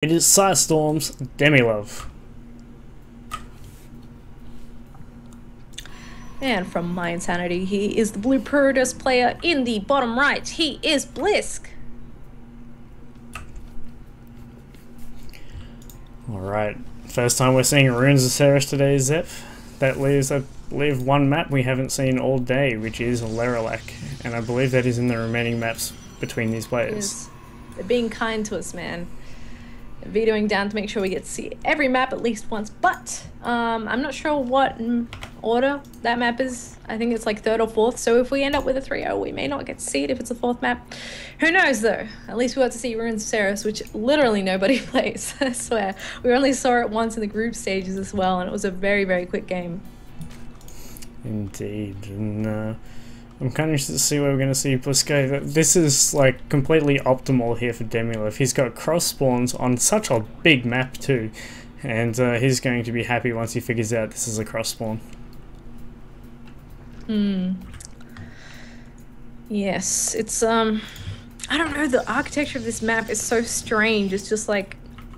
It is Storm's DemiLove. And from my insanity, he is the blue Protoss player in the bottom right. He is BlysK. Alright, first time we're seeing Runes of Ceres today, Zep. That leaves, I believe, one map we haven't seen all day, which is Lerelak. And I believe that is in the remaining maps between these players. They're being kind to us, man. Vetoing down to make sure we get to see every map at least once, but I'm not sure what order that map is. I think it's like 3rd or 4th, so if we end up with a 3-0, we may not get to see it if it's a 4th map. Who knows though? At least we got to see Runes of Ceres, which literally nobody plays. I swear. We only saw it once in the group stages as well, and it was a very, very quick game. Indeed, and I'm kind of interested to see where we're going to see BlysK. This is like completely optimal here for DemiLove. He's got cross spawns on such a big map too, and he's going to be happy once he figures out this is a cross spawn. Yes, it's I don't know, the architecture of this map is so strange. It's just like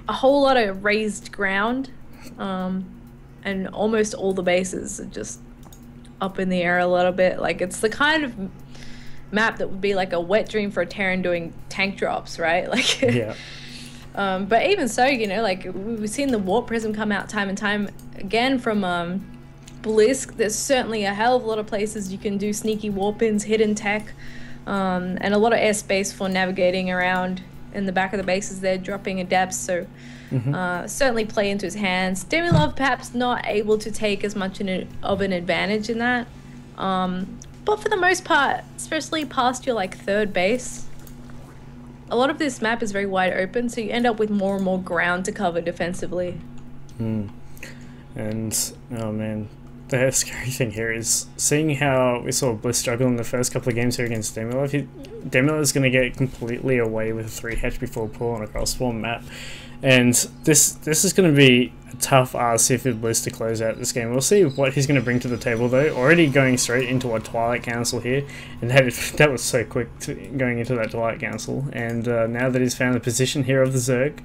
a whole lot of raised ground, and almost all the bases are just up in the air a little bit. Like, it's the kind of map that would be like a wet dream for a Terran doing tank drops, right? Like, yeah. But even so, you know, like, we've seen the warp prism come out time and time again from BlysK. There's certainly a hell of a lot of places you can do sneaky warp-ins, hidden tech, and a lot of airspace for navigating around in the back of the bases there, dropping a depth, so certainly play into his hands. DemiLove perhaps not able to take as much of an advantage in that, but for the most part, especially past your like 3rd base, a lot of this map is very wide open, so you end up with more and more ground to cover defensively. And oh man, the scary thing here is seeing how we saw BlysK struggle in the first couple of games here against DemiLove. DemiLove is going to get completely away with a 3 hatch before pull on a cross spawn map, and this is going to be a tough ask here for BlysK to close out this game. We'll see what he's going to bring to the table though. Already going straight into a Twilight Council here, and that was so quick going into that Twilight Council. And now that he's found the position here of the Zerg,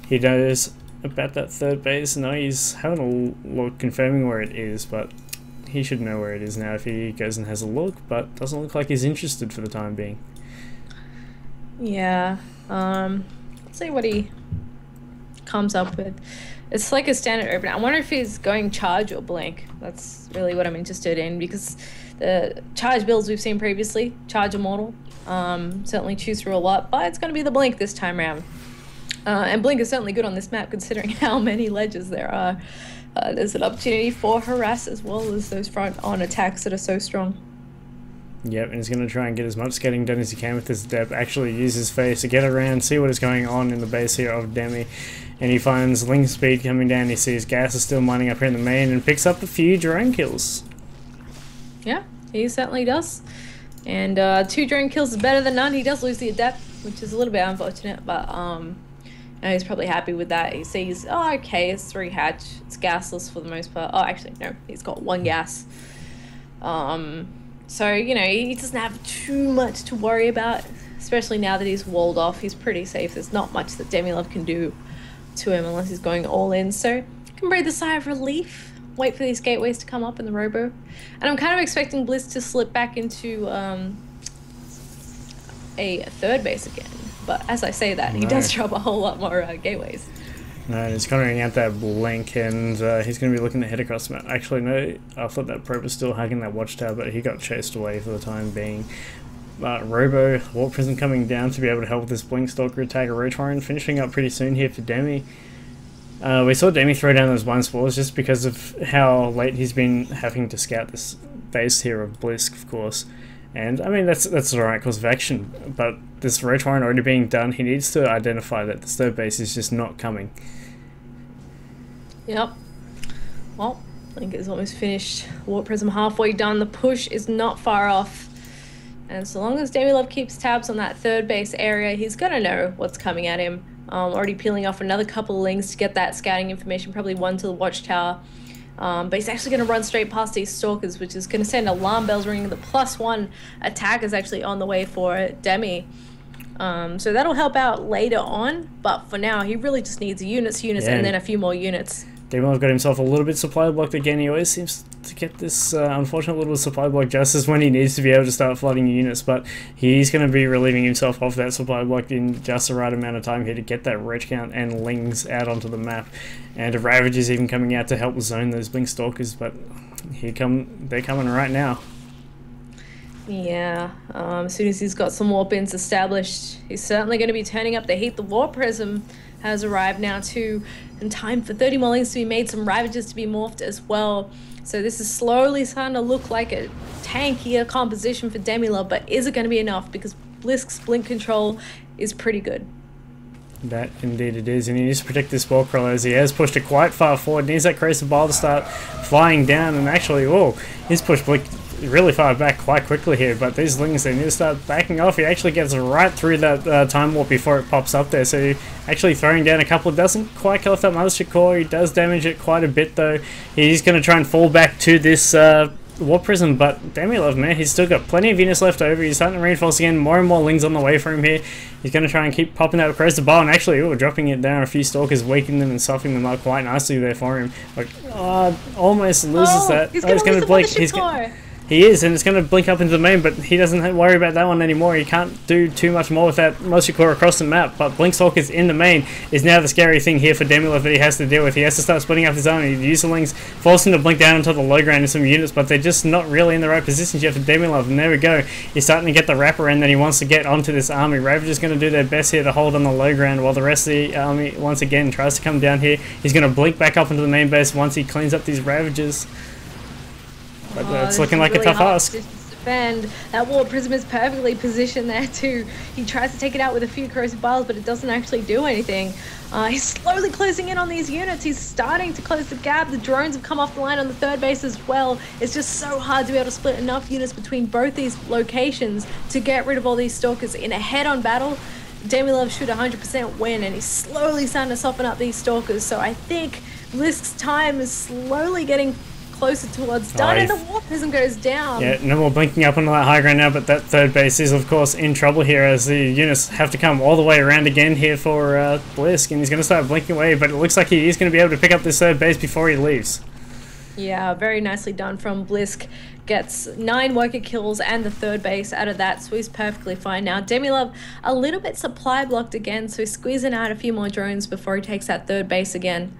he knows about that 3rd base. No, he's having a look, confirming where it is, but he should know where it is now if he goes and has a look, but doesn't look like he's interested for the time being. Yeah, let's see what he comes up with. It's like a standard open. I wonder if he's going charge or blink. That's really what I'm interested in, because the charge builds we've seen previously, charge immortal, certainly choose through a lot, but it's going to be the blink this time around. And blink is certainly good on this map considering how many ledges there are. There's an opportunity for harass as well as those front-on attacks that are so strong. Yep, and he's going to try and get as much skating done as he can with this depth, actually use his face to get around, see what is going on in the base here of Demi. And he finds Link speed coming down, he sees gas is still mining up here in the main, and picks up a few drone kills. Yeah, he certainly does. And 2 drone kills is better than none. He does lose the adept, which is a little bit unfortunate, but he's probably happy with that. He sees, oh, okay, it's 3 hatch. It's gasless for the most part. Oh, actually, no, he's got 1 gas. So, you know, he doesn't have too much to worry about, especially now that he's walled off. He's pretty safe. There's not much that DemiLove can do to him unless he's going all in. So, you can breathe a sigh of relief, wait for these gateways to come up in the robo. And I'm kind of expecting BlysK to slip back into a 3rd base again. But as I say that, he does drop a whole lot more gateways. No, he's cornering out that blink, and he's going to be looking to head across the map. Actually, no, I thought that probe was still hugging that watchtower, but he got chased away for the time being. Robo, Warp Prism coming down to be able to help with this blink stalker attack. A Rotoran finishing up pretty soon here for Demi. We saw Demi throw down those 1 spores just because of how late he's been having to scout this base here of BlysK, of course. And I mean, that's the right course of action, but this Rotoran already being done, he needs to identify that this 3rd base is just not coming. Yep. Well, Blink is almost finished. Warp Prism halfway done. The push is not far off. And so long as DemiLove keeps tabs on that 3rd base area, he's going to know what's coming at him. Already peeling off another couple of links to get that scouting information, probably 1 to the watchtower. But he's actually going to run straight past these stalkers, which is going to send alarm bells ringing. The +1 attack is actually on the way for Demi. So that'll help out later on, but for now, he really just needs units, Yeah. and then a few more units. DemiLove got himself a little bit supply blocked again. He always seems to get this unfortunate little supply block just as when he needs to be able to start flooding units, but he's going to be relieving himself of that supply block in just the right amount of time here to get that reg count and lings out onto the map. And a Ravage is even coming out to help zone those Blink Stalkers, but they're coming right now. Yeah, as soon as he's got some warp-ins established, he's certainly going to be turning up the heat. The Warp Prism has arrived now too, and time for 30 more links to be made, some Ravages to be morphed as well. So this is slowly starting to look like a tankier composition for DemiLove, but is it going to be enough? Because BlysK's blink control is pretty good. That indeed it is, and he needs to protect this Spore Crawler as he has pushed it quite far forward. Needs that Crazy Bile to start flying down, and actually, whoa, he's pushed Blink really far back quite quickly here, but these lings, they need to start backing off. He actually gets right through that time warp before it pops up there, so actually throwing down a couple. Doesn't quite kill off that Mothership core. He does damage it quite a bit though. He's going to try and fall back to this Warp Prism, but DemiLove, man, he's still got plenty of units left over. He's starting to reinforce again. More and more lings on the way for him here. He's going to try and keep popping out across the bar, and actually, dropping it down a few Stalkers, weakening them and softening them up quite nicely there for him. Like, almost loses that. He's going to lose the Mothership core. He is, and it's going to blink up into the main, but he doesn't worry about that one anymore. He can't do too much more with that Mothership core across the map, but Blink Stalkers in the main is now the scary thing here for DemiLove that he has to deal with. He has to start splitting up his own. He uses the lings, forcing him to blink down onto the low ground in some units, but they're just not really in the right positions yet for DemiLove, and there we go. He's starting to get the wraparound that he wants to get onto this army. Ravage is going to do their best here to hold on the low ground, while the rest of the army, once again, tries to come down here. He's going to blink back up into the main base once he cleans up these Ravages. But it's looking like really a tough ask. Defend. That Warp Prism is perfectly positioned there too. He tries to take it out with a few Corrosive Biles, but it doesn't actually do anything. He's slowly closing in on these units. He's starting to close the gap. The drones have come off the line on the third base as well. It's just so hard to be able to split enough units between both these locations to get rid of all these Stalkers. In a head-on battle, DemiLove should 100% win, and he's slowly starting to soften up these Stalkers. So I think BlysK's time is slowly getting closer towards done, and the Warp Prism goes down. Yeah, no more blinking up onto that high ground now, but that third base is of course in trouble here as the units have to come all the way around again here for BlysK, and he's going to start blinking away, but it looks like he is going to be able to pick up this third base before he leaves. Yeah, very nicely done from BlysK. Gets 9 worker kills and the third base out of that, so he's perfectly fine now. DemiLove a little bit supply blocked again, so he's squeezing out a few more drones before he takes that third base again.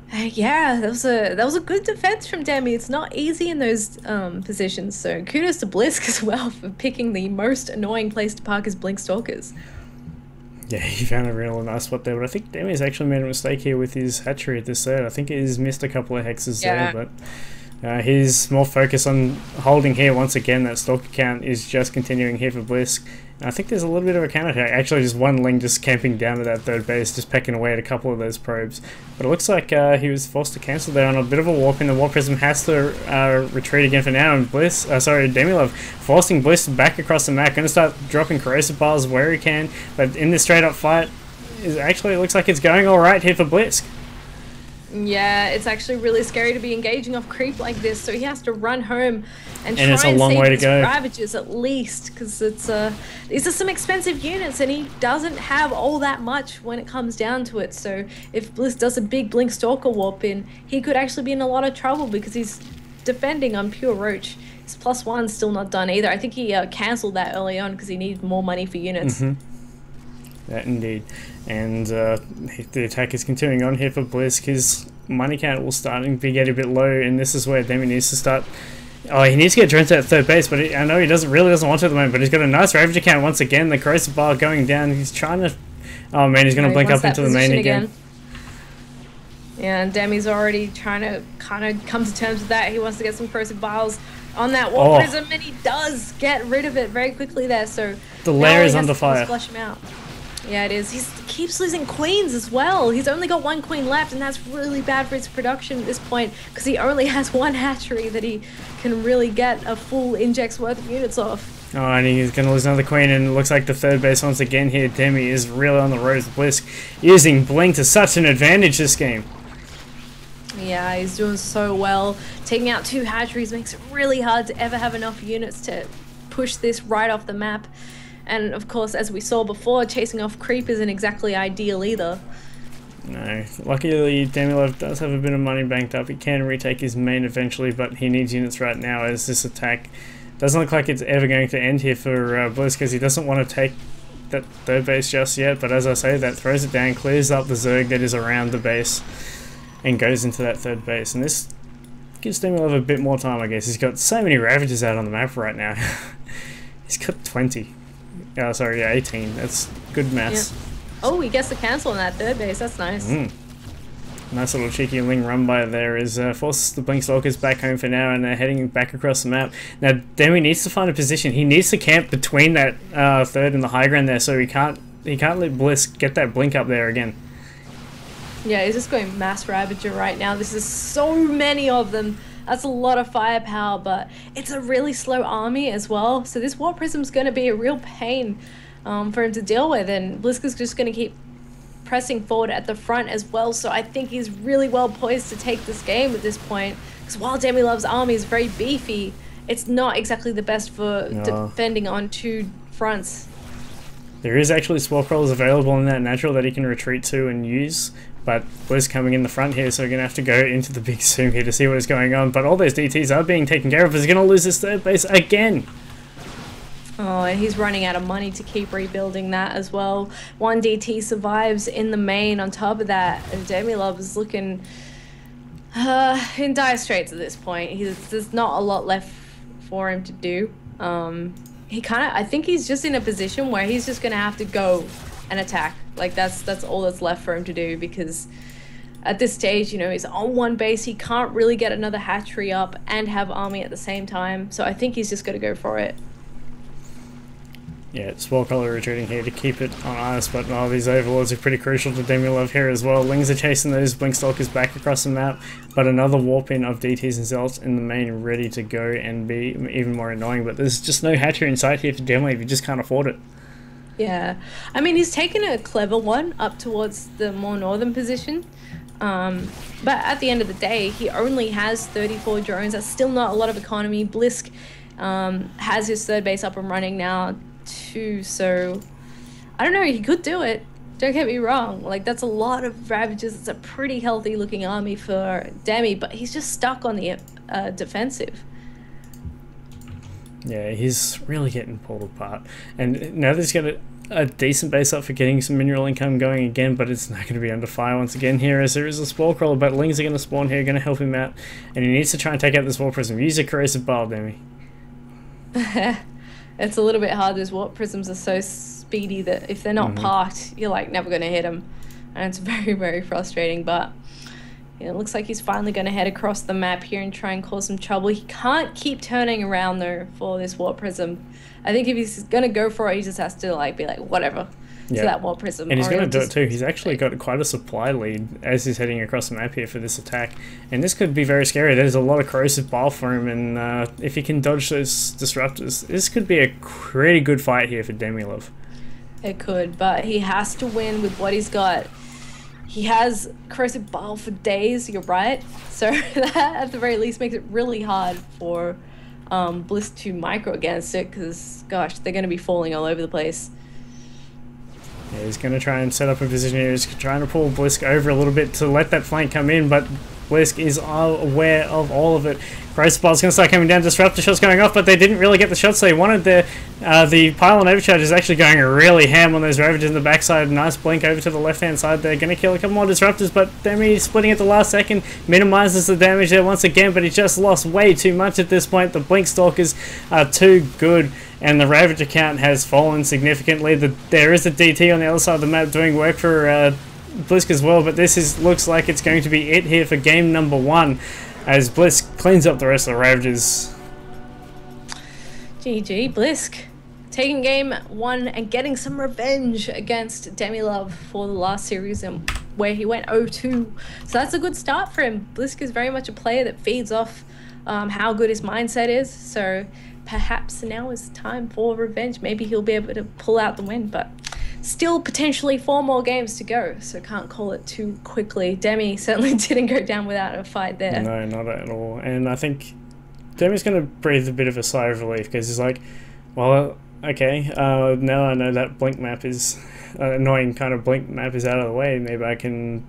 Yeah, that was a good defense from Demi. It's not easy in those positions, so kudos to BlysK as well for picking the most annoying place to park his Blink Stalkers. Yeah, he found a real nice spot there, but I think Demi's actually made a mistake here with his hatchery at this third. I think he's missed a couple of hexes there, but he's more focused on holding here once again. That Stalker count is just continuing here for BlysK. I think there's a little bit of a counter attack. Actually, just one ling just camping down to that third base, just pecking away at a couple of those probes. But it looks like he was forced to cancel there on a bit of a warp in. The Warp Prism has to retreat again for now, and DemiLove forcing BlysK back across the map. Going to start dropping Corrosive Biles where he can, but in this straight up fight, it looks like it's going all right here for BlysK. Yeah, it's actually really scary to be engaging off creep like this, so he has to run home and try it's a long way to go. Ravages at least, because these are some expensive units, and he doesn't have all that much when it comes down to it. So if BlysK does a big Blink Stalker warp in, he could actually be in a lot of trouble because he's defending on pure Roach. His +1's still not done either. I think he cancelled that early on because he needed more money for units. That indeed. And the attack is continuing on here for BlysK. His money count will start to get a bit low, and this is where Demi needs to start. Oh, he needs to get drones to that third base, but I know he really doesn't want to at the moment, but he's got a nice Ravager count once again. The Corrosive Bile going down. He's trying to... Oh man, he's going to blink up into the main again. Yeah, and Demi's already trying to kind of come to terms with that. He wants to get some Corrosive Biles on that Warp Prism, and he does get rid of it very quickly there. So the lair is under fire. Flush him out. Yeah, it is. He keeps losing queens as well. He's only got 1 queen left, and that's really bad for his production at this point because he only has 1 hatchery that he can really get a full inject's worth of units off. Oh, and he's going to lose another queen, and it looks like the third base once again here. Demi is really on the road with BlysK, using Blink to such an advantage this game. Yeah, he's doing so well. Taking out 2 hatcheries makes it really hard to ever have enough units to push this right off the map. And of course, as we saw before, chasing off creep isn't exactly ideal either. No. Luckily, DemiLove does have a bit of money banked up. He can retake his main eventually, but he needs units right now as this attack doesn't look like it's ever going to end here for BlysK, because he doesn't want to take that third base just yet. But as I say, that throws it down, clears up the Zerg that is around the base, and goes into that third base. And this gives DemiLove a bit more time, I guess. He's got so many Ravagers out on the map right now. He's got 20. Oh, sorry, yeah, 18. That's good maths. Yeah. Oh, he gets the cancel on that third base. That's nice. Nice little cheeky Ling run by there is forces the BlysK back home for now, and they're heading back across the map. Now, Demi needs to find a position. He needs to camp between that third and the high ground there, so he can't let BlysK get that blink up there again. Yeah, he's just going mass Ravager right now. This is so many of them. That's a lot of firepower, but it's a really slow army as well. So this Warp Prism's going to be a real pain for him to deal with, and BlysK is just going to keep pressing forward at the front as well. So I think he's really well poised to take this game at this point, because while DemiLove's army is very beefy, it's not exactly the best for defending on two fronts. There is actually Spore Crawlers available in that natural that he can retreat to and use, but BlysK coming in the front here, so we're going to have to go into the big zoom here to see what is going on. But all those DTs are being taken care of. He's going to lose his third base again. Oh, and he's running out of money to keep rebuilding that as well. One DT survives in the main on top of that, and DemiLove is looking in dire straits at this point. There's not a lot left for him to do. I think he's just in a position where he's just going to have to go and attack. Like, that's all that's left for him to do, because at this stage, you know, he's on one base. He can't really get another hatchery up and have army at the same time. So I think he's just got to go for it. Yeah, Spore Crawler retreating here to keep it on ice, but these overlords are pretty crucial to DemiLove here as well. Lings are chasing those BlysK back across the map, but another warp in of DTs and Zealots in the main ready to go and be even more annoying. But there's just no hatchery in sight here for DemiLove. You just can't afford it. Yeah, I mean, he's taken a clever one up towards the more northern position. But at the end of the day, he only has 34 drones. That's still not a lot of economy. BlysK has his third base up and running now too, so I don't know, he could do it. Don't get me wrong, like, that's a lot of Ravagers. It's a pretty healthy looking army for Demi, but he's just stuck on the defensive. Yeah, he's really getting pulled apart. And now that he's got a decent base up for getting some mineral income going again, but it's not going to be under fire once again here, as there is a Spore Crawler, but Lings are going to spawn here, going to help him out, and he needs to try and take out this Warp Prism. Use a Corrosive Bile, Demi. It's a little bit hard. Those Warp Prisms are so speedy that if they're not parked, you're like never going to hit them. And it's very, very frustrating. But yeah, it looks like he's finally going to head across the map here and try and cause some trouble. He can't keep turning around though for this Warp Prism. I think if he's going to go for it, he just has to like be like, whatever. To that Warp Prism. And he's going to do it too. He's actually got quite a supply lead as he's heading across the map here for this attack. And this could be very scary. There's a lot of Corrosive Bile for him, and if he can dodge those Disruptors, this could be a pretty good fight here for DemiLove. It could, but he has to win with what he's got. He has Corrosive Bile for days, you're right. So that at the very least makes it really hard for BlysK to micro against it, because gosh, they're going to be falling all over the place. Yeah, he's going to try and set up a position here. He's trying to pull BlysK over a little bit to let that flank come in, but BlysK is aware of all of it. Corrosive Bile's going to start coming down, Disruptor shots going off, but they didn't really get the shots they wanted there. The pylon overcharge is actually going really ham on those Ravagers in the backside. Nice blink over to the left-hand side. They're going to kill a couple more Disruptors, but Demi splitting at the last second, minimizes the damage there once again, but he just lost way too much at this point. The Blink Stalkers are too good, and the Ravager count has fallen significantly. There is a DT on the other side of the map doing work for BlysK as well, but this looks like it's going to be it here for game number 1, as BlysK cleans up the rest of the Ravagers. GG, BlysK taking game 1 and getting some revenge against DemiLove for the last series, and where he went 0-2. So that's a good start for him. BlysK is very much a player that feeds off how good his mindset is, so perhaps now is time for revenge. Maybe he'll be able to pull out the win, but still potentially 4 more games to go, so can't call it too quickly. Demi certainly didn't go down without a fight there. No, not at all. And I think Demi's going to breathe a bit of a sigh of relief, because he's like, well, Okay, now I know that blink map is annoying kind of blink map is out of the way. Maybe I can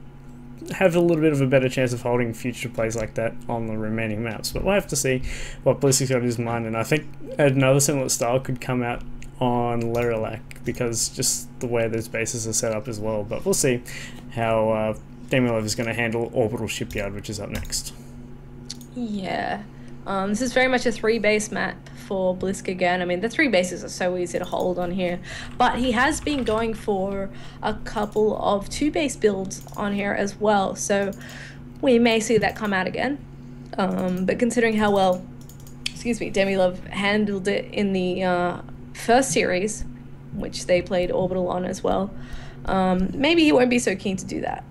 have a little bit of a better chance of holding future plays like that on the remaining maps. But we'll have to see what BlysK's got in his mind, and I think another similar style could come out on Lerolac because just the way those bases are set up as well. But we'll see how DemiLove is going to handle Orbital Shipyard, which is up next. Yeah. This is very much a 3-base map for BlysK again. I mean, the 3 bases are so easy to hold on here, but he has been going for a couple of 2-base builds on here as well, so we may see that come out again. But considering how well, DemiLove handled it in the first series, which they played Orbital on as well, maybe he won't be so keen to do that.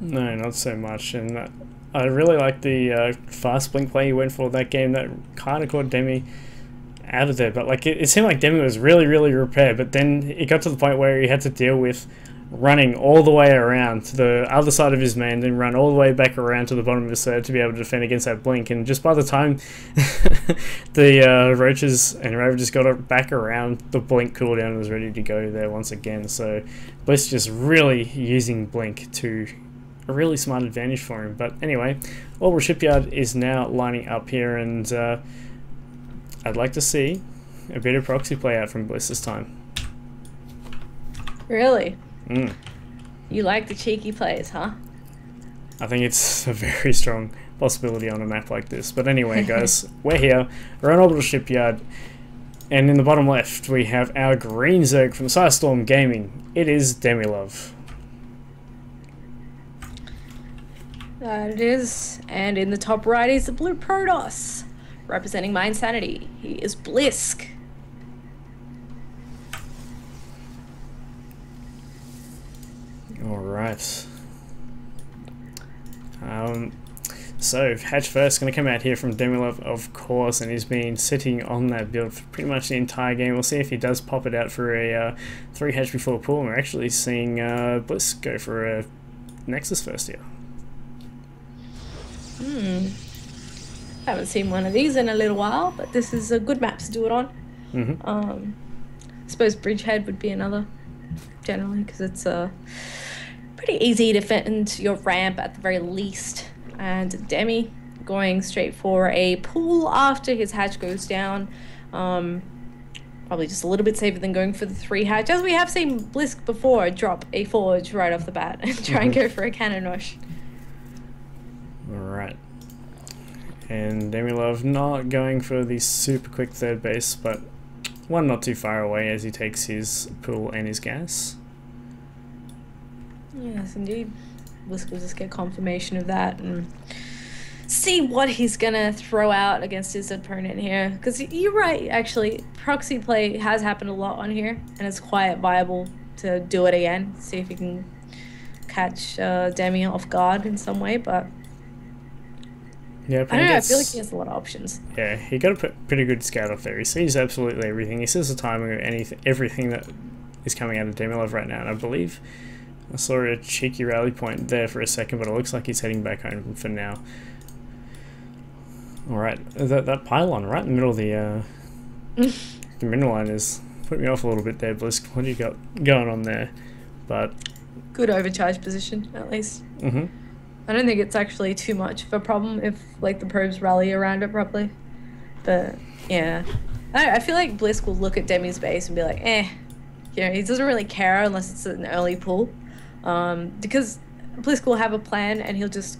No, not so much, and I really like the fast blink play he went for that game. That kind of caught Demi out of there, but like it seemed like Demi was really repaired, but then it got to the point where he had to deal with running all the way around to the other side of his main, then run all the way back around to the bottom of his third to be able to defend against that blink. And just by the time the Roaches and Ravagers got it back around, the blink cooldown was ready to go there once again. So BlysK just really using blink to a really smart advantage for him. But anyway, Orbital Shipyard is now lining up here, and I'd like to see a bit of proxy play out from BlysK this time. Really? You like the cheeky plays, huh? I think it's a very strong possibility on a map like this. But anyway, guys, we're here. We're on Orbital Shipyard, and in the bottom left we have our green Zerg from Cyberstorm Gaming. It is DemiLove. That it is. And in the top right is the blue Protoss, representing my insanity. He is BlysK. Alright. So, Hatch first, going to come out here from DemiLove, of course, and he's been sitting on that build for pretty much the entire game. We'll see if he does pop it out for a 3 Hatch before the pool, and we're actually seeing BlysK go for a Nexus first here. Haven't seen one of these in a little while, but this is a good map to do it on. I suppose Bridgehead would be another, generally, because it's pretty easy to defend your ramp at the very least. And Demi going straight for a pool after his hatch goes down. Probably just a little bit safer than going for the 3 hatch, as we have seen BlysK before drop a forge right off the bat and try and go for a cannon rush. Alright. And DemiLove not going for the super quick third base, but one not too far away as he takes his pool and his gas. Yes, indeed. BlysK will just get confirmation of that and see what he's gonna throw out against his opponent here. Because you're right, actually, proxy play has happened a lot on here, and it's quite viable to do it again. See if he can catch Demi off guard in some way, but yeah, I don't know, I feel like he has a lot of options. Yeah, he got a pretty good scout off there. He sees absolutely everything. He sees the timing of everything that is coming out of DemiLove right now, and I believe I saw a cheeky rally point there for a second, but it looks like he's heading back home for now. Alright, that pylon right in the middle of the mineral line is putting me off a little bit there, BlysK. What do you got going on there? But good overcharge position, at least. I don't think it's actually too much of a problem if like the probes rally around it properly. But yeah, I feel like BlysK will look at Demi's base and be like, you know, he doesn't really care unless it's an early pull. Because BlysK will have a plan and he'll just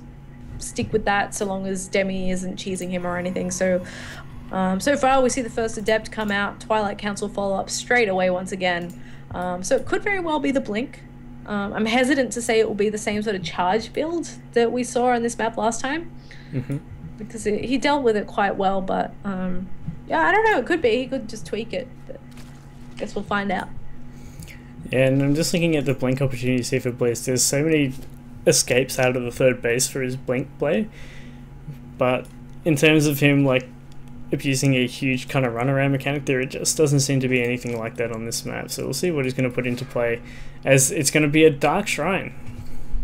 stick with that so long as Demi isn't cheesing him or anything. So so far we see the first Adept come out, Twilight Council follow up straight away once again. So it could very well be the Blink. I'm hesitant to say it will be the same sort of charge build that we saw on this map last time. Because he dealt with it quite well, but yeah, I don't know, it could be. He could just tweak it, but I guess we'll find out. Yeah, and I'm just looking at the Blink opportunities here for BlysK. There's so many escapes out of the third base for his Blink play, but in terms of him like abusing a huge kind of runaround mechanic, there it just doesn't seem to be anything like that on this map. So we'll see what he's going to put into play, as it's going to be a Dark Shrine.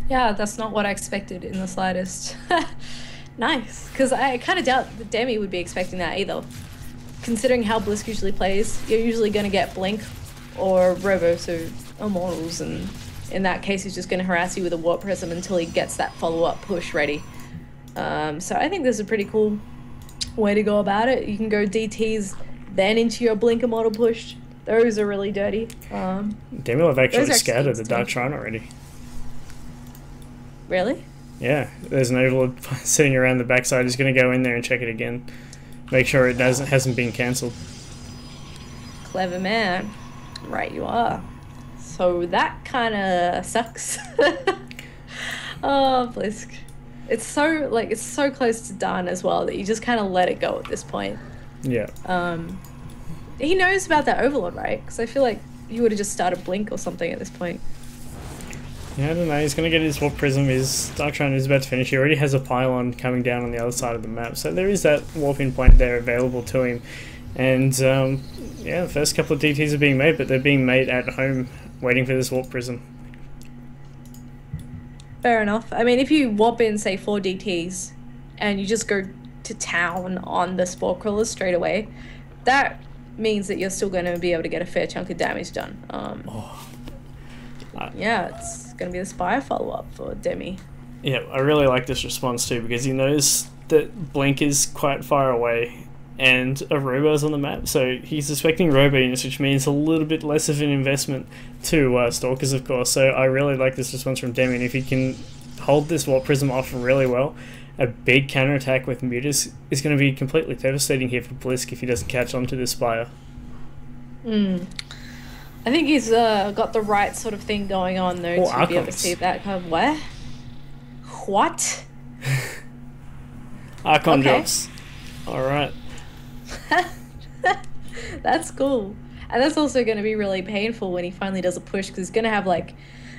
Yeah, that's not what I expected in the slightest. Nice, because I kind of doubt that Demi would be expecting that either. considering how BlysK usually plays, you're usually going to get Blink or Robo, so Immortals, and in that case he's just going to harass you with a Warp Prism until he gets that follow-up push ready. So I think this is a pretty cool way to go about it. You can go DTs, then into your Blink Immortal push. Those are really dirty. DemiLove actually scouted the Dark Shrine already. Really? Yeah, there's an Overlord sitting around the backside. He's going to go in there and check it again. Make sure it hasn't been cancelled. Clever man. Right you are. So that kind of sucks. Oh, BlysK. It's so close to done as well that you just kind of let it go at this point. Yeah. He knows about that Overlord, right? Because I feel like he would have just started Blink or something at this point. Yeah, I don't know. He's going to get his Warp Prism. His Dark Shrine is about to finish. He already has a pylon coming down on the other side of the map. So there is that warping point there available to him. And, yeah, the first couple of DTs are being made, but they're being made at home, waiting for this Warp Prism. Fair enough. I mean, if you warp in, say, 4 DTs, and you just go to town on the Spore Crawlers straight away, that means that you're still going to be able to get a fair chunk of damage done. Yeah, it's going to be the Spire follow-up for Demi. Yeah, I really like this response too, because he knows that Blink is quite far away and a Robo's on the map, so he's expecting Robo units, which means a little bit less of an investment to Stalkers, of course. So I really like this response from Demi, and if he can hold this Warp Prism off really well, a big counterattack with Mutas is going to be completely devastating here for BlysK if he doesn't catch on to this Spire. I think he's got the right sort of thing going on, though, to Archons. be able to see that kind of... What? What? Archon drops. Alright. That's cool. And that's also going to be really painful when he finally does a push, because he's going to have, like,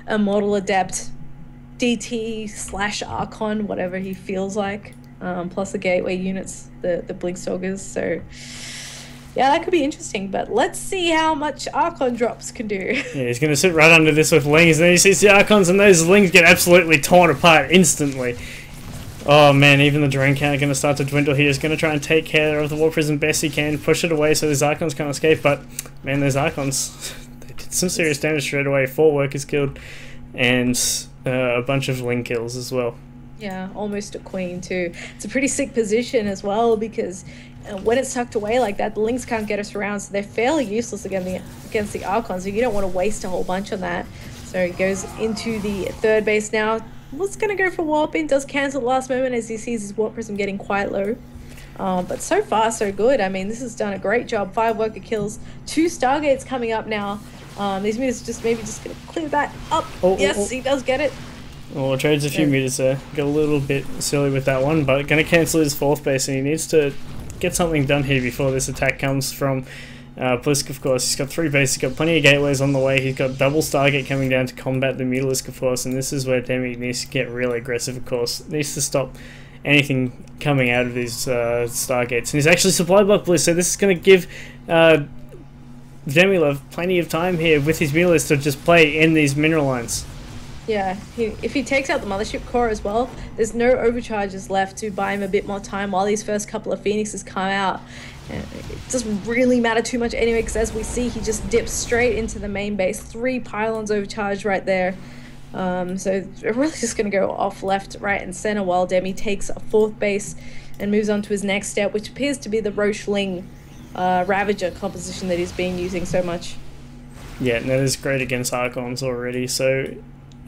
Immortal Adept, DT/Archon, whatever he feels like, plus the gateway units, the Blink Stalkers, so... Yeah, that could be interesting, but let's see how much Archon drops can do. Yeah, he's going to sit right under this with Lings, and then he sees the Archons, and those Lings get absolutely torn apart instantly. Oh man, even the drain count going to start to dwindle here. He's going to try and take care of the Warp Prism best he can, push it away so those Archons can't escape, but man, those Archons, they did some serious damage straight away. 4 workers killed, and a bunch of Ling kills as well. Yeah, almost a queen too. It's a pretty sick position as well, because when it's tucked away like that, the Lings can't get us around, so they're fairly useless against the Archons, so you don't want to waste a whole bunch on that. So he goes into the third base now. Was going to go for warping, does cancel at the last moment as he sees his Warp Prism getting quite low. But so far, so good. I mean, this has done a great job. 5 worker kills, 2 Stargates coming up now. These meters just going to clear that up. Yes, he does get it. Well, trades a few meters there. Got a little bit silly with that one, but going to cancel his 4th base, and he needs to get something done here before this attack comes from BlysK, of course. He's got 3 bases, he's got plenty of gateways on the way, he's got double Stargate coming down to combat the Mutalisk, of course, and this is where Demi needs to get really aggressive, of course. Needs to stop anything coming out of these Stargates. And he's actually supply block BlysK, so this is going to give DemiLove plenty of time here with his Mutalisk to just play in these mineral lines. Yeah, if he takes out the Mothership Core as well, there's no overcharges left to buy him a bit more time while these first couple of Phoenixes come out. And it doesn't really matter too much anyway, because as we see, he just dips straight into the main base. 3 pylons overcharged right there. So we're really just going to go off left, right, and center while Demi takes a 4th base and moves on to his next step, which appears to be the Roche Ling Ravager composition that he's been using so much. Yeah, and that is great against Archons already, so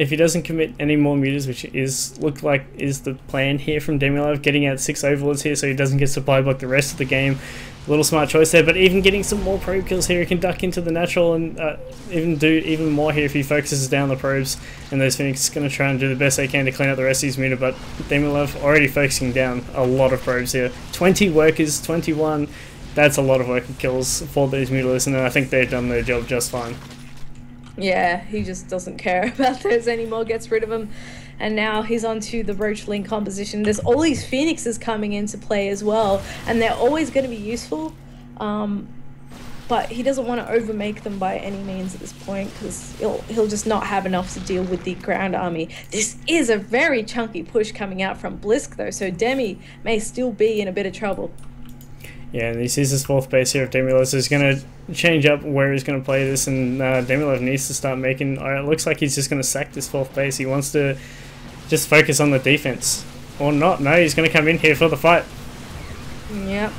if he doesn't commit any more meters, which is the plan here from DemiLove, getting out 6 Overlords here so he doesn't get supply block the rest of the game. A little smart choice there, but even getting some more probe kills here, he can duck into the natural and even do even more here if he focuses down the probes, and those Phoenix are going to try and do the best they can to clean up the rest of his meter, but DemiLove already focusing down a lot of probes here. 20 workers, 21, that's a lot of worker kills for these Mutalisks, and I think they've done their job just fine. Yeah, he just doesn't care about those anymore, gets rid of them. And now he's onto the Roach Link composition. There's all these Phoenixes coming into play as well, and they're always going to be useful. But he doesn't want to overmake them by any means at this point, because he'll just not have enough to deal with the ground army. This is a very chunky push coming out from BlysK though, so Demi may still be in a bit of trouble. Yeah, and he sees his fourth base here of DemiLove, so he's going to change up where he's going to play this, and DemiLove needs to start making... it looks like he's just going to sack this fourth base. He wants to just focus on the defense. Or not. No, he's going to come in here for the fight. Yep.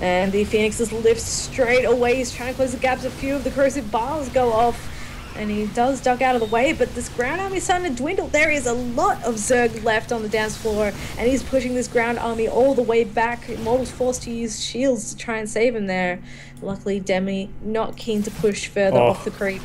And the Phoenixes lift straight away. He's trying to close the gaps. A few of the corrosive bars go off. And he does duck out of the way, but this ground army is starting to dwindle. There is a lot of Zerg left on the dance floor, and he's pushing this ground army all the way back. Immortal's forced to use shields to try and save him there. Luckily, Demi not keen to push further off the creep.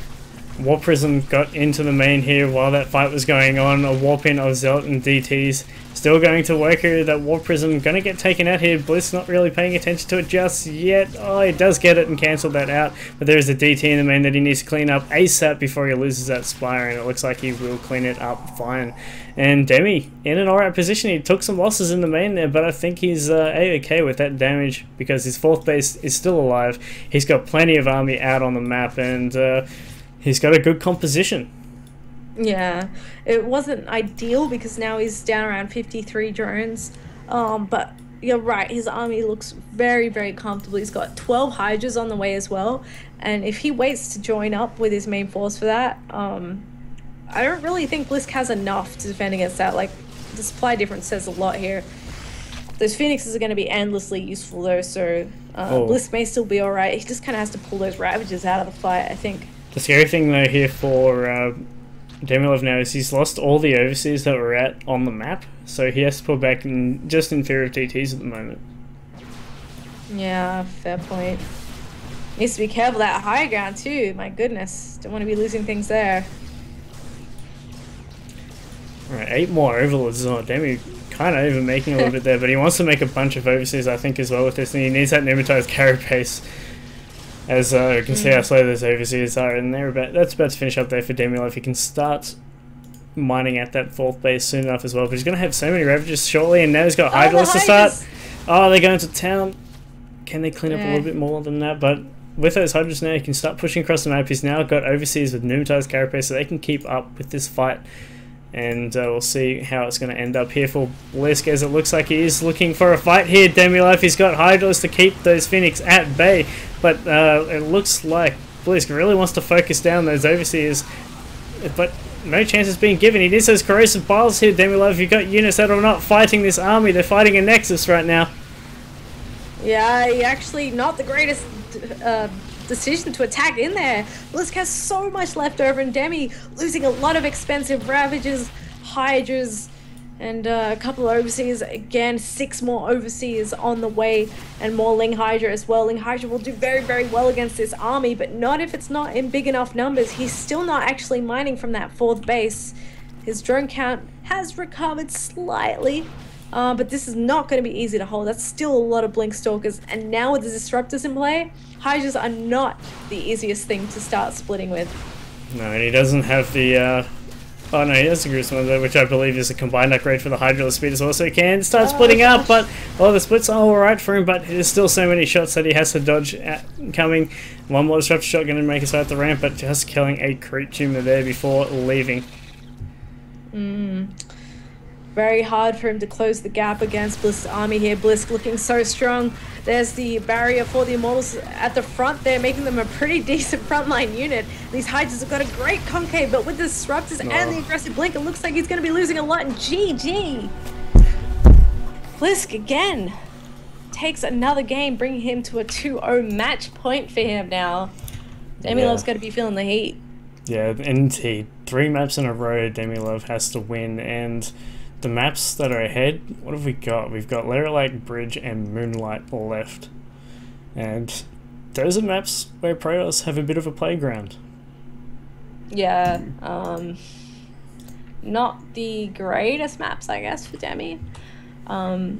Warp Prism got into the main here while that fight was going on. A warp in of Zelt and DTs. Still going to work here. That Warp Prism going to get taken out here. BlysK not really paying attention to it just yet. Oh, he does get it and cancel that out. But there is a DT in the main that he needs to clean up ASAP before he loses that Spire. And it looks like he will clean it up fine. And Demi in an alright position. He took some losses in the main there, but I think he's A-okay with that damage because his fourth base is still alive. He's got plenty of army out on the map, and he's got a good composition. Yeah, it wasn't ideal because now he's down around 53 drones. But you're right, his army looks very, very comfortable. He's got 12 Hydras on the way as well. And if he waits to join up with his main force for that, I don't really think BlysK has enough to defend against that. Like, the supply difference says a lot here. Those Phoenixes are going to be endlessly useful though, so BlysK may still be alright. He just kind of has to pull those Ravagers out of the fight, I think. The scary thing though here for DemiLove now is he's lost all the overseers that were on the map, so he has to pull back just in fear of TTs at the moment. Yeah, fair point. Needs to be careful that high ground too, my goodness. Don't want to be losing things there. Alright, 8 more overlords. Oh, Demi kind of even making a little bit there, but he wants to make a bunch of overseers I think as well with this, and he needs that Nematized carapace. As you can see how slow those overseers are, and that's about to finish up there for DemiLove. He can start mining at that fourth base soon enough as well, but he's going to have so many Ravagers shortly, and now he's got Hydras to start. Oh, they're going to town. Can they clean up a little bit more than that? But with those Hydras now, he can start pushing across the map. He's now got overseers with Pneumatized Carapace, so they can keep up with this fight. And we'll see how it's going to end up here for BlysK, as it looks like he is looking for a fight here. DemiLove, he's got Hydras to keep those Phoenix at bay, but it looks like BlysK really wants to focus down those overseers, but no chances being given. He needs those corrosive biles here, DemiLove. You've got units that are not fighting this army. They're fighting a Nexus right now. Yeah, actually not the greatest decision to attack in there. BlysK has so much left over, and Demi losing a lot of expensive Ravagers, Hydras, and a couple of Overseers. Again, 6 more Overseers on the way, and more Ling Hydra as well. Ling Hydra will do very, very well against this army, but not if it's not in big enough numbers. He's still not actually mining from that 4th base. His drone count has recovered slightly, but this is not going to be easy to hold. That's still a lot of Blink Stalkers, and now with the Disruptors in play, Hydras are not the easiest thing to start splitting with. No, and he doesn't have the... oh no, he has the Gruesome one, which I believe is a combined upgrade for the Hydra speed as well, so he can start splitting up, but the splits are alright for him, but there's still so many shots that he has to dodge coming. One more Disruptor shot going to make his way up the ramp, but just killing a creep tumor there before leaving. Very hard for him to close the gap against BlysK's army here. BlysK looking so strong. There's the barrier for the Immortals at the front there, making them a pretty decent frontline unit. These Hydras have got a great concave, but with the Disruptors and the aggressive Blink, it looks like he's going to be losing a lot. And GG! BlysK again takes another game, bringing him to a 2-0 match point for him now. DemiLove's got to be feeling the heat. Yeah, indeed. 3 maps in a row DemiLove has to win, and the maps that are ahead, what have we got? We've got Layer Light, Bridge, and Moonlight left. And those are maps where Protoss have a bit of a playground. Yeah, not the greatest maps, I guess, for Demi.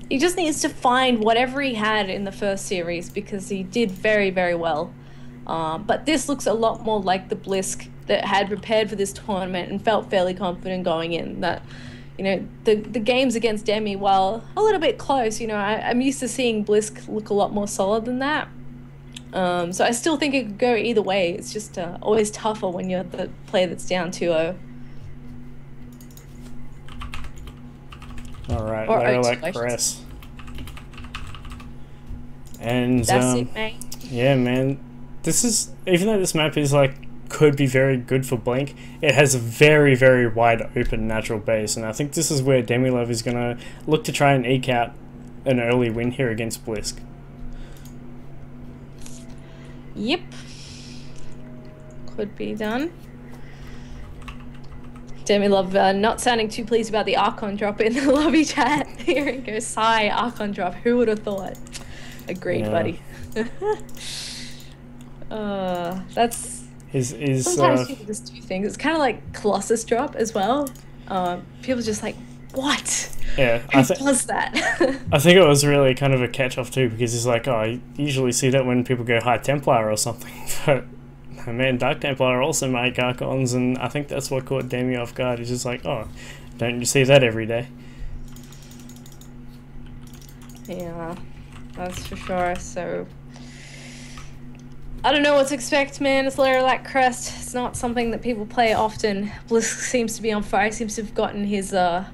He just needs to find whatever he had in the first series, because he did very, very well. But this looks a lot more like the BlysK that had prepared for this tournament and felt fairly confident going in. That, you know, the games against Demi, while a little bit close, you know, I'm used to seeing BlysK look a lot more solid than that. So I still think it could go either way. It's just always tougher when you're the player that's down 2-0. Alright, Layer Light press. And That's it, mate. yeah, man, this is, even though this map is like could be very good for BlysK, it has a very, very wide open natural base, and I think this is where DemiLove is gonna look to try and eke out an early win here against BlysK. Yep. Could be done. DemiLove not sounding too pleased about the Archon drop in the lobby chat. Here it goes, sigh, Archon drop. Who would have thought? Agreed, Yeah. buddy. That's... Sometimes people just do things. It's kind of like Colossus drop as well. People just like, what? Yeah, Who does that? I think it was really kind of a catch-off too, because it's like, oh, I usually see that when people go High Templar or something, but man, Dark Templar also make Archons, and I think that's what caught Demi off guard. He's just like, oh, don't you see that every day? Yeah, that's for sure. So I don't know what to expect, man. It's Lilac Crest. It's not something that people play often. BlysK seems to be on fire. Seems to have gotten his well,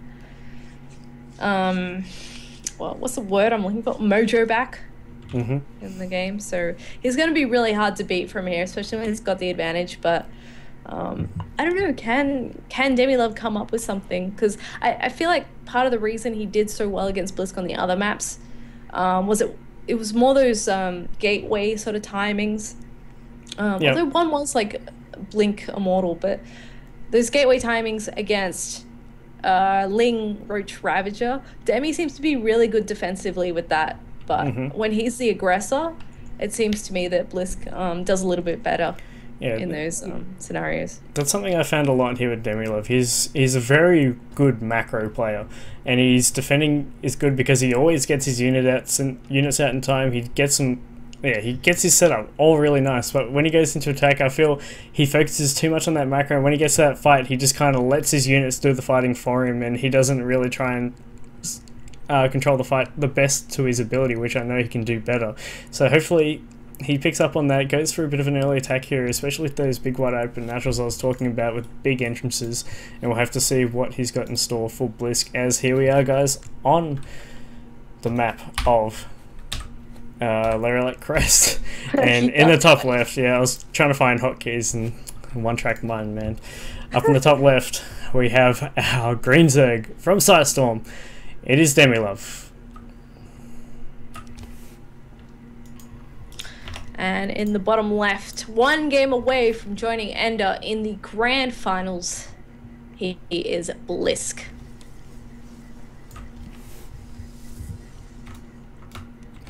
what's the word I'm looking for? Mojo back in the game. So he's going to be really hard to beat from here, especially when he's got the advantage. But I don't know. Can DemiLove come up with something? Because I feel like part of the reason he did so well against BlysK on the other maps was it was more those gateway sort of timings. Although one was like Blink Immortal, but those gateway timings against Ling Roach Ravager, Demi seems to be really good defensively with that. But when he's the aggressor, it seems to me that BlysK does a little bit better in those scenarios. That's something I found a lot here with DemiLove. He's a very good macro player, and his defending is good because he always gets his units out in time. He gets them. Yeah, he gets his setup all really nice, but when he goes into attack, I feel he focuses too much on that macro, and when he gets to that fight, he just kind of lets his units do the fighting for him, and he doesn't really try and control the fight the best to his ability, which I know he can do better. So hopefully he picks up on that, goes for a bit of an early attack here, especially with those big wide open naturals I was talking about with big entrances, and we'll have to see what he's got in store for BlysK, as here we are, guys, on the map of Lilac Crest. And in the top left, I was trying to find hotkeys and one-track mind, man. Up in the top left, we have our Green Zerg from Sidestorm. It is DemiLove. And in the bottom left, one game away from joining Ender in the grand finals, he is BlysK.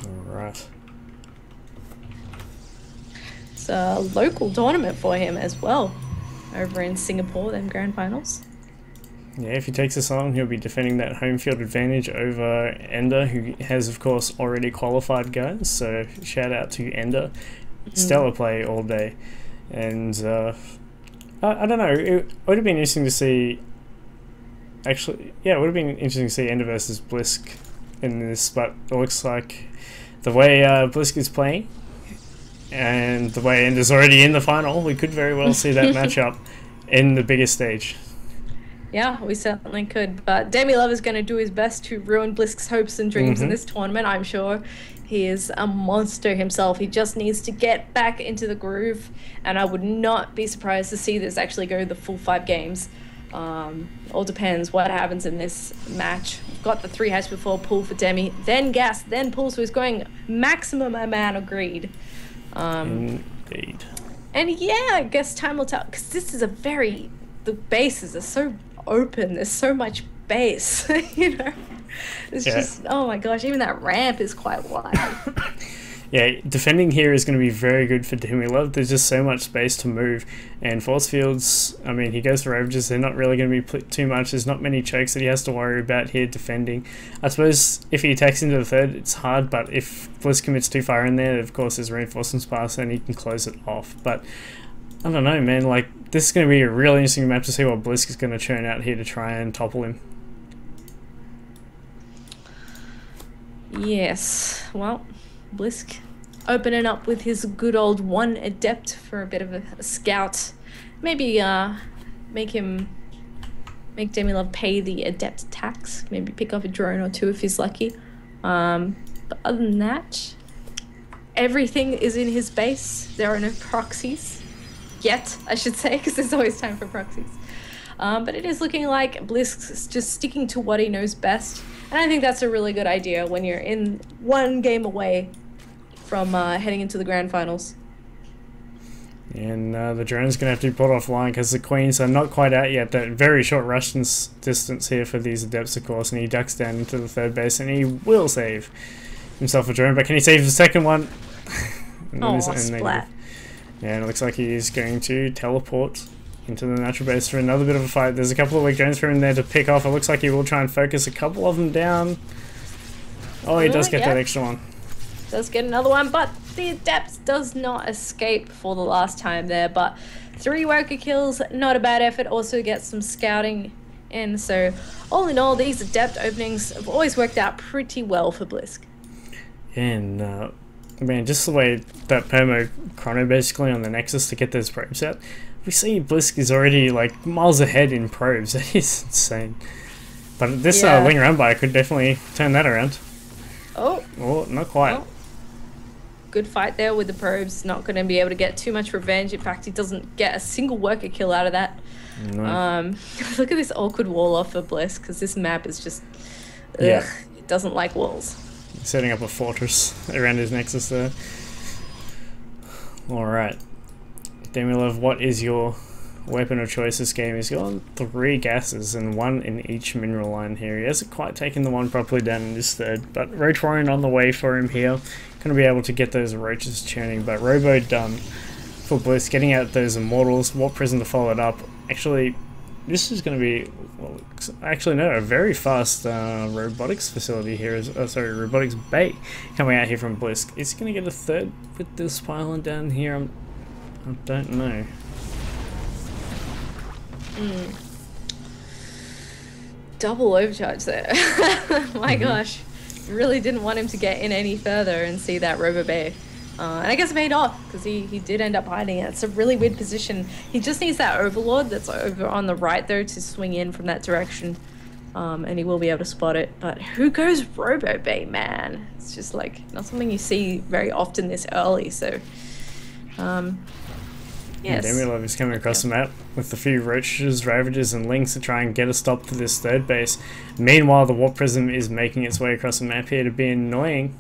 Alright. It's a local tournament for him as well, over in Singapore, them grand finals. Yeah, if he takes this on, he'll be defending that home field advantage over Ender, who has, of course, already qualified, guys. So, shout out to Ender. Stellar play all day. And, I don't know, it would have been interesting to see... Actually, yeah, it would have been interesting to see Ender versus BlysK in this, but it looks like the way BlysK is playing, and the way Ender's already in the final, we could very well see that matchup in the biggest stage. Yeah, we certainly could. But DemiLove is going to do his best to ruin BlysK's hopes and dreams in this tournament, I'm sure. He is a monster himself. He just needs to get back into the groove, and I would not be surprised to see this actually go the full 5 games. All depends what happens in this match. We've got the 3 hash before pull for Demi, then gas, then pull, so he's going maximum amount of greed. Indeed. And yeah, I guess time will tell, because this is a very... The bases are so open, there's so much base, you know? It's just, oh my gosh, even that ramp is quite wide. Yeah, defending here is going to be very good for DemiLove. There's just so much space to move, and force fields, I mean, he goes for Ravages, they're not really going to be too much. There's not many chokes that he has to worry about here defending. I suppose if he attacks into the third, it's hard, but if BlysK commits too far in there, of course there's reinforcements pass and he can close it off. But I don't know, man, like, this is going to be a really interesting map to see what BlysK is going to churn out here to try and topple him. Yes, well, BlysK opening up with his good old 1 adept for a bit of a scout. Maybe make DemiLove pay the adept tax. Maybe pick up a drone or 2 if he's lucky. But other than that, everything is in his base. There are no proxies. Yet, I should say, because there's always time for proxies. But it is looking like BlysK's just sticking to what he knows best. And I think that's a really good idea when you're in one game away from heading into the grand finals. And the drone's going to have to be pulled offline because the queens are not quite out yet. That very short rush distance here for these adepts, of course. And he ducks down into the third base and he will save himself a drone. But can he save the second one? Oh, splat. Yeah, and it looks like he is going to teleport into the natural base for another bit of a fight. There's a couple of weak drones for him there to pick off. It looks like he will try and focus a couple of them down. Oh, he does get that extra one. Does get another one, but the Adept does not escape for the last time there. But 3 worker kills, not a bad effort. Also gets some scouting in. So all in all, these Adept openings have always worked out pretty well for BlysK. And man, just the way that Permo chrono basically on the Nexus to get those probes out, we see BlysK is already like miles ahead in probes. That is insane. But this Ling Around Buy could definitely turn that around. Oh, not quite. Oh. Good fight there with the probes. Not going to be able to get too much revenge. In fact, he doesn't get a single worker kill out of that. No. Look at this awkward wall off for BlysK, because this map is just... Ugh, it doesn't like walls. Setting up a fortress around his Nexus there. Alright. DemiLove, what is your weapon of choice this game? He's got 3 gases and 1 in each mineral line here. He hasn't quite taken the one properly down in this third, but Roach Warren on the way for him here. Going to be able to get those roaches churning, but Robo done for BlysK, getting out those immortals. Warp Prison to follow it up. Actually, this is going to be, well, actually no, a very fast robotics facility here. Sorry, robotics bay coming out here from BlysK. Is he going to get a third with this pylon down here? I don't know. Double overcharge there. My gosh. Really didn't want him to get in any further and see that Robo Bay. And I guess it paid off because he did end up hiding it. It's a really weird position. He just needs that Overlord that's over on the right though to swing in from that direction. And he will be able to spot it. But who goes Robo Bay, man? It's just like not something you see very often this early. So yes. DemiLove is coming across the map with a few Roaches, Ravagers and Lynx to try and get a stop to this third base. Meanwhile, the Warp Prism is making its way across the map here to be annoying.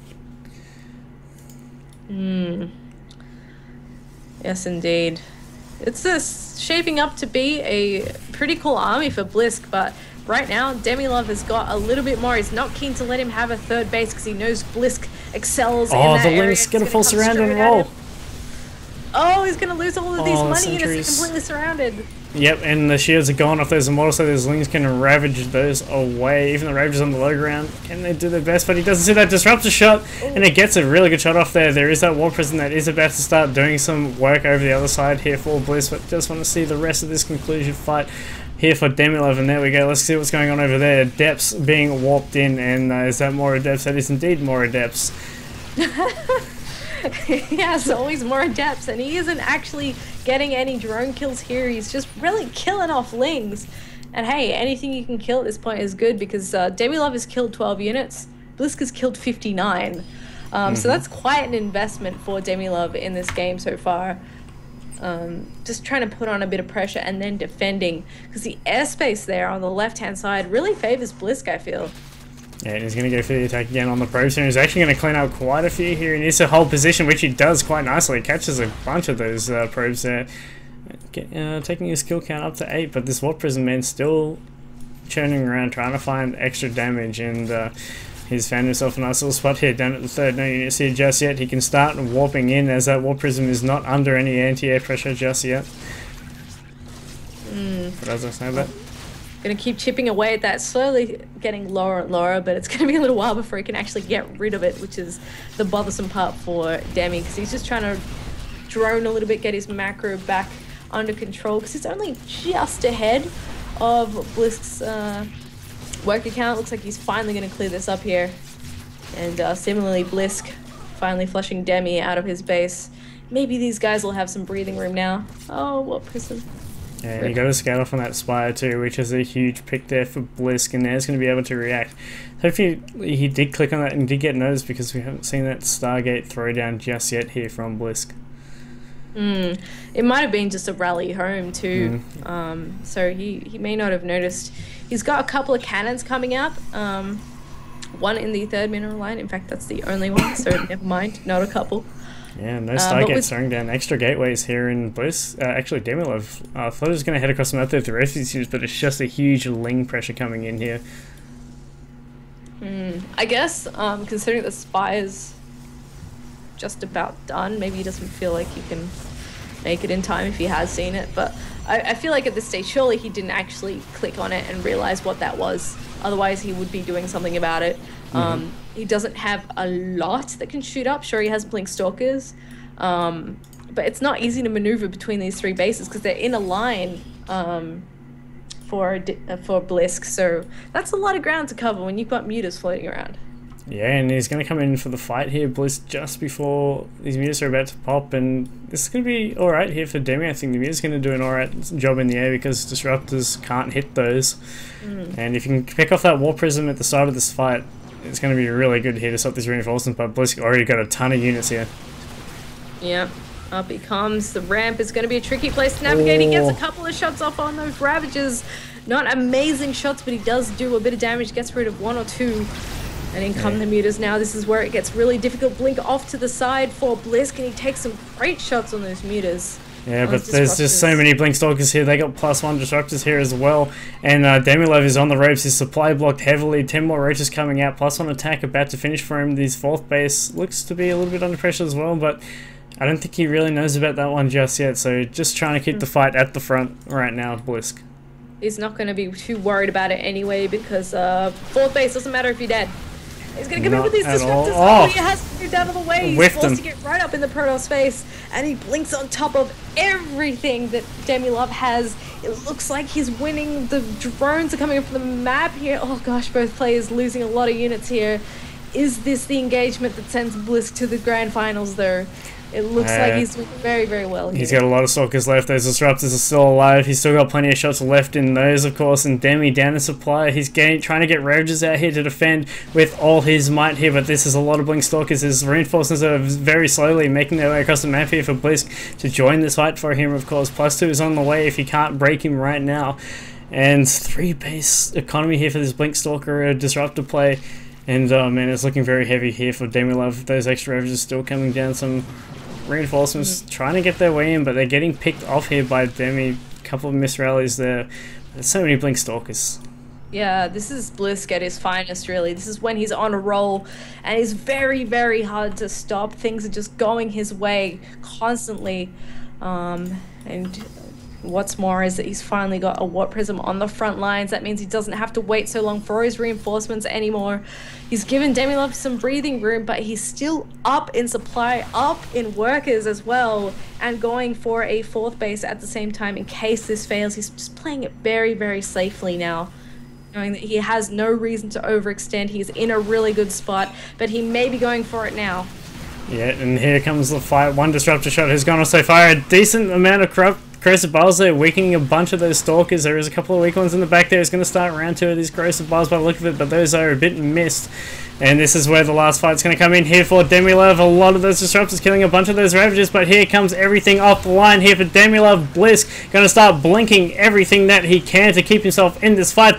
Yes, indeed. It's shaping up to be a pretty cool army for BlysK, but right now, DemiLove has got a little bit more. He's not keen to let him have a third base because he knows BlysK excels in that area. Oh, the Lynx get a full surround and roll. Oh, he's going to lose all of these money units. He's completely surrounded. Yep, and the shields are gone off those immortals, so those Lings can ravage those away. Even the Ravagers on the low ground, can they do their best? But he doesn't see that Disruptor shot, and it gets a really good shot off there. There is that War Prison that is about to start doing some work over the other side here for BlysK, but just want to see the rest of this conclusion fight here for DemiLove, and there we go. Let's see what's going on over there. Adepts being warped in, and is that more Adepts? That is indeed more Adepts. Yes, always more Adepts, and he isn't actually getting any drone kills here. He's just really killing off Lings. And hey, anything you can kill at this point is good because DemiLove has killed 12 units. BlysK has killed 59. So that's quite an investment for DemiLove in this game so far. Just trying to put on a bit of pressure and then defending because the airspace there on the left-hand side really favors BlysK, I feel. Yeah, and he's going to go for the attack again on the probes, and he's actually going to clean up quite a few here in his whole position, which he does quite nicely. He catches a bunch of those probes there, taking his kill count up to 8, but this Warp Prison man still churning around trying to find extra damage, and he's found himself a nice little spot here down at the third. No units here just yet. He can start warping in as that Warp Prism is not under any anti-air pressure just yet. But as I say that. Gonna keep chipping away at that, slowly getting lower and lower, but it's gonna be a little while before he can actually get rid of it, which is the bothersome part for Demi, because he's just trying to drone a little bit, get his macro back under control, because it's only just ahead of BlysK's work account. Looks like he's finally gonna clear this up here, and similarly BlysK finally flushing Demi out of his base. Maybe these guys will have some breathing room now. Oh, what prison. And you got to scout off on that Spire too, which is a huge pick there for BlysK, and there's going to be able to react. Hopefully he did click on that and did get noticed, because we haven't seen that Stargate throwdown just yet here from BlysK. It might have been just a rally home too, so he may not have noticed. He's got a couple of cannons coming up, one in the 3rd mineral line. In fact, that's the only one, so never mind, not a couple. Yeah, no Stargates throwing down extra gateways here in BlysK. Actually, DemiLove, I thought it was going to head across the map there with the refugees, but it's just a huge Ling pressure coming in here. I guess, considering the Spire's just about done, maybe he doesn't feel like he can make it in time if he has seen it, but I feel like at this stage, surely he didn't actually click on it and realize what that was. Otherwise, he would be doing something about it. He doesn't have a lot that can shoot up. Sure, he has Blink Stalkers, but it's not easy to maneuver between these 3 bases because they're in a line for BlysK. So that's a lot of ground to cover when you've got mutas floating around. Yeah, and he's going to come in for the fight here, BlysK, just before these mutas are about to pop, and this is going to be alright here for Demi. I think the muta's going to do an alright job in the air because disruptors can't hit those. And if you can pick off that War Prism at the start of this fight, it's going to be really good here to stop these reinforcements, but BlysK already got a ton of units here. Yeah, up he comes. The ramp is going to be a tricky place to navigate. He gets a couple of shots off on those Ravagers. Not amazing shots, but he does do a bit of damage, gets rid of 1 or 2. And in come the mutas now. This is where it gets really difficult. Blink off to the side for BlysK, and he takes some great shots on those mutas. Yeah, but there's just so many Blink Stalkers here. They got +1 disruptors here as well. And DemiLove is on the ropes. His supply blocked heavily. 10 more roaches coming out. +1 attack about to finish for him. His 4th base looks to be a little bit under pressure as well, but I don't think he really knows about that one just yet. So just trying to keep the fight at the front right now, BlysK. He's not going to be too worried about it anyway, because 4th base doesn't matter if you're dead. He's going to come in with these disruptors. Oh, he has to move out of the way. He's forced to get right up in the Protoss face, and he blinks on top of everything that DemiLove has. It looks like he's winning. The drones are coming up from the map here. Oh gosh, both players losing a lot of units here. Is this the engagement that sends BlysK to the grand finals though? It looks like he's doing very, very well here. He's got a lot of Stalkers left. Those Disruptors are still alive. He's still got plenty of shots left in those, of course. And Demi down the supply. He's trying to get Ravagers out here to defend with all his might here. But this is a lot of Blink Stalkers. His reinforcements are very slowly making their way across the map here for BlysK to join this fight for him, of course. +2 is on the way if he can't break him right now. And 3 base economy here for this Blink Stalker Disruptor play. And man, it's looking very heavy here for DemiLove. Those extra Ravagers still coming down. Some reinforcements trying to get their way in, but they're getting picked off here by Demi. A couple of miss rallies there. There's so many Blink Stalkers. Yeah, this is BlysK at his finest, really. This is when he's on a roll, and it's very, very hard to stop. Things are just going his way constantly. And what's more is that he's finally got a Warp Prism on the front lines. That means he doesn't have to wait so long for his reinforcements anymore. He's given DemiLove some breathing room, but he's still up in supply, up in workers as well, and going for a 4th base at the same time in case this fails. He's just playing it very, very safely now, knowing that he has no reason to overextend. He's in a really good spot, but he may be going for it now. Yeah, and here comes the fight. One Disruptor shot has gone off so far. A decent amount of Corrosive Bars there, weakening a bunch of those Stalkers. There is a couple of weak ones in the back there. It's going to start round 2 of these Corrosive Bars by the look of it, but those are a bit missed. And this is where the last fight's going to come in here for DemiLove. A lot of those Disruptors killing a bunch of those Ravagers, but here comes everything off the line here for DemiLove. BlysK going to start blinking everything that he can to keep himself in this fight.